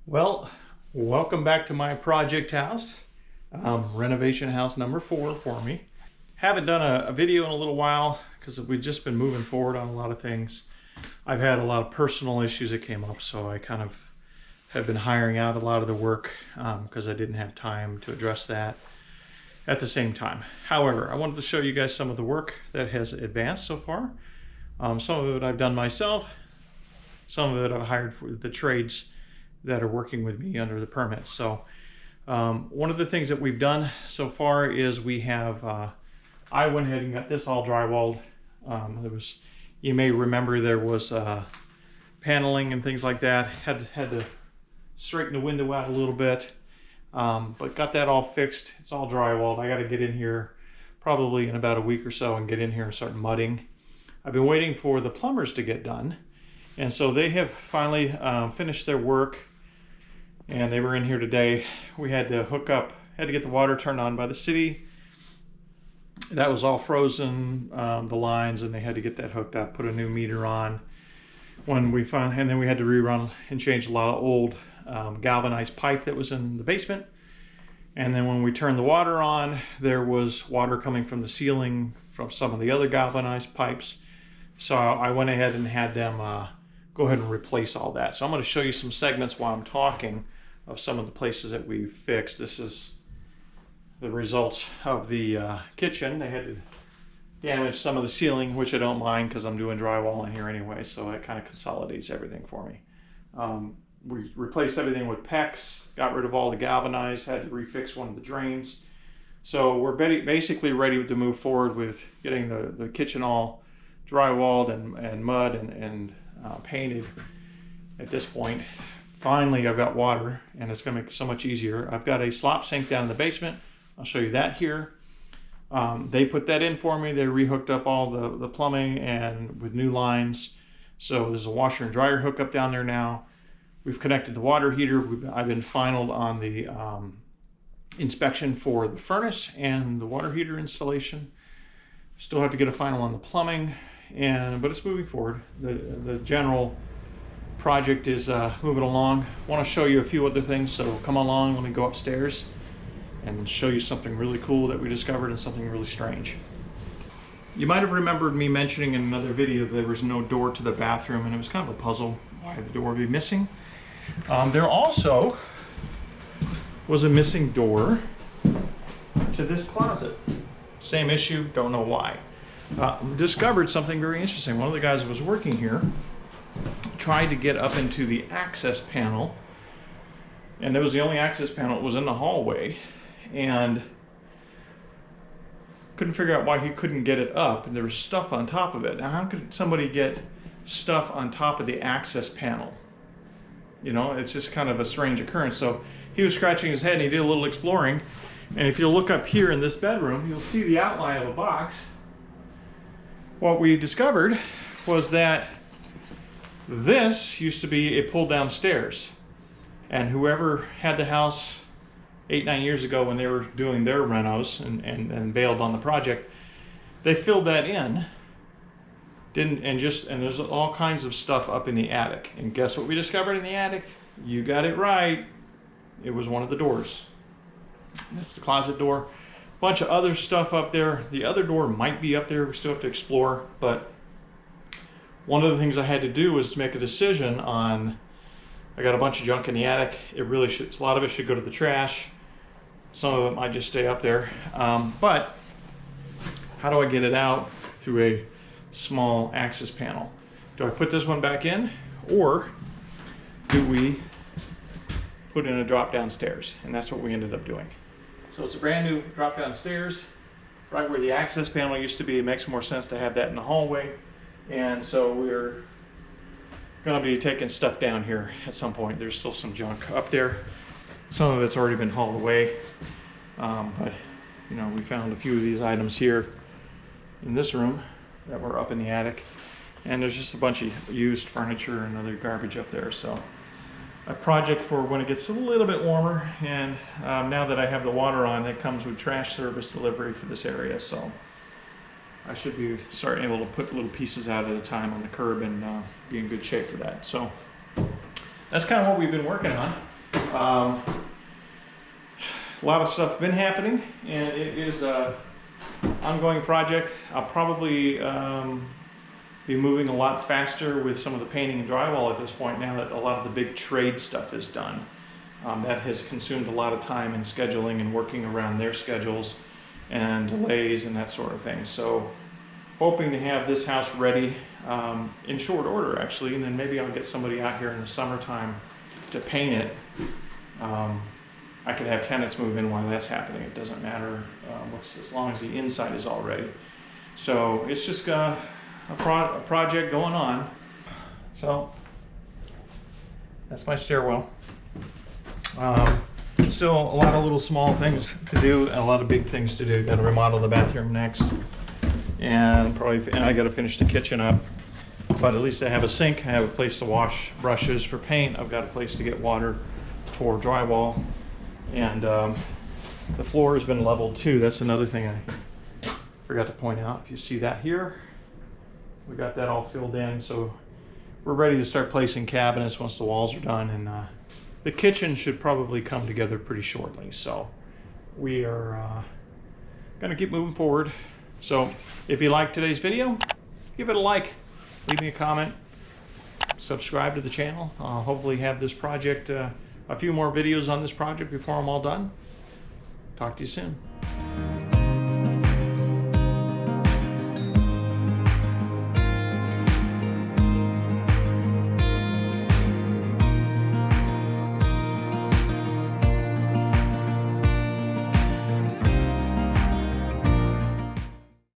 Well, welcome back to my project house. Renovation house number 4 for me. Haven't done a video in a little while because we've just been moving forward on a lot of things. I've had a lot of personal issues that came up, so I kind of have been hiring out a lot of the work because I didn't have time to address that at the same time. However, I wanted to show you guys some of the work that has advanced so far. Some of it I've done myself, some of it I've hired for the trades that are working with me under the permits. So one of the things that we've done so far is we have, I went ahead and got this all drywalled. You may remember there was paneling and things like that. Had to straighten the window out a little bit, but got that all fixed. It's all drywalled. I got to get in here probably in about a week or so and get in here and start mudding. I've been waiting for the plumbers to get done, and so they have finally finished their work, and they were in here today. We had to hook up, had to get the water turned on by the city. That was all frozen, the lines, and they had to get that hooked up, put a new meter on. And then we had to rerun and change a lot of old galvanized pipe that was in the basement. And then when we turned the water on, there was water coming from the ceiling from some of the other galvanized pipes. So I went ahead and had them go ahead and replace all that. So I'm going to show you some segments while I'm talking of some of the places that we fixed. This is the results of the kitchen. They had to damage some of the ceiling, which I don't mind because I'm doing drywall in here anyway, so it kind of consolidates everything for me. We replaced everything with PEX, got rid of all the galvanized, had to refix one of the drains. So we're basically ready to move forward with getting the kitchen all drywalled and mud and painted at this point. Finally, I've got water, and it's going to make it so much easier. I've got a slop sink down in the basement. I'll show you that here. They put that in for me. They rehooked up all the plumbing and with new lines. So there's a washer and dryer hookup down there now. We've connected the water heater. I've been finalized on the inspection for the furnace and the water heater installation. Still have to get a final on the plumbing, but it's moving forward. The general project is moving along. I want to show you a few other things, so come along. Let me go upstairs and show you something really cool that we discovered and something really strange. You might have remembered me mentioning in another video that there was no door to the bathroom, and it was kind of a puzzle why the door would be missing. There also was a missing door to this closet. Same issue, don't know why. Discovered something very interesting. One of the guys who was working here tried to get up into the access panel, and it was the only access panel that was in the hallway, and couldn't figure out why he couldn't get it up, and there was stuff on top of it. Now, how could somebody get stuff on top of the access panel? You know, it's just kind of a strange occurrence. So he was scratching his head, and he did a little exploring, and if you look up here in this bedroom, you'll see the outline of a box. What we discovered was that this used to be a pull-down stairs, and whoever had the house 8-9 years ago when they were doing their renos and bailed on the project, they filled that in, and there's all kinds of stuff up in the attic. And guess what we discovered in the attic? You got it right. It was one of the doors. That's the closet door. Bunch of other stuff up there. The other door might be up there. We still have to explore, but one of the things I had to do was to make a decision on, I got a bunch of junk in the attic. A lot of it should go to the trash. Some of it might just stay up there. But how do I get it out through a small access panel? Do I put this one back in, or do we put in a drop down stairs? And that's what we ended up doing. So it's a brand new drop down stairs right where the access panel used to be. It makes more sense to have that in the hallway. And so we're going to be taking stuff down here at some point. There's still some junk up there. Some of it's already been hauled away. But, you know, we found a few of these items here in this room that were up in the attic. And there's just a bunch of used furniture and other garbage up there. So a project for when it gets a little bit warmer. And now that I have the water on, it comes with trash service delivery for this area. So I should be starting able to put little pieces out at a time on the curb and be in good shape for that. So that's kind of what we've been working on. A lot of stuff been happening, and it is a ongoing project. I'll probably be moving a lot faster with some of the painting and drywall at this point now that a lot of the big trade stuff is done. That has consumed a lot of time in scheduling and working around their schedules and delays and that sort of thing. So hoping to have this house ready in short order, actually, and then maybe I'll get somebody out here in the summertime to paint it. I could have tenants move in while that's happening. It doesn't matter as long as the inside is all ready. So it's just a project going on. So that's my stairwell. Still a lot of little small things to do and a lot of big things to do. Got to remodel the bathroom next, and I got to finish the kitchen up. But at least I have a sink. I have a place to wash brushes for paint. I've got a place to get water for drywall. And the floor has been leveled too. That's another thing I forgot to point out. If you see that here, we got that all filled in. So we're ready to start placing cabinets once the walls are done. And the kitchen should probably come together pretty shortly. So we are going to keep moving forward. So if you liked today's video, give it a like, leave me a comment, subscribe to the channel. I'll hopefully have this project a few more videos on this project before I'm all done. Talk to you soon.